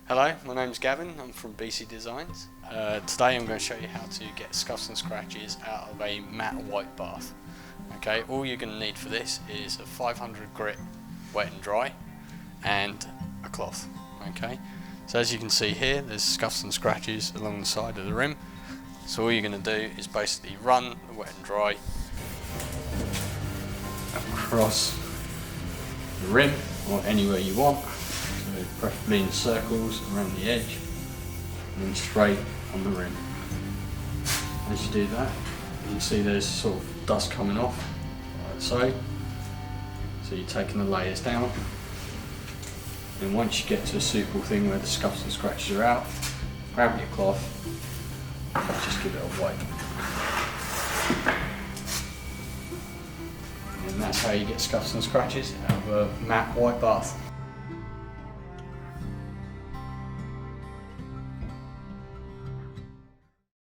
Hello, my name's Gavin, I'm from BC Designs. Today I'm going to show you how to get scuffs and scratches out of a matte white bath. Okay, all you're going to need for this is a 500 grit wet and dry and a cloth. Okay, so as you can see here, there's scuffs and scratches along the side of the rim. So all you're going to do is basically run the wet and dry across the rim or anywhere you want. So preferably in circles around the edge and then straight on the rim. As you do that, you can see there's sort of dust coming off, like so. So you're taking the layers down, and once you get to a suitable thing where the scuffs and scratches are out, grab your cloth and just give it a wipe. And that's how you get scuffs and scratches out of a matte white bath.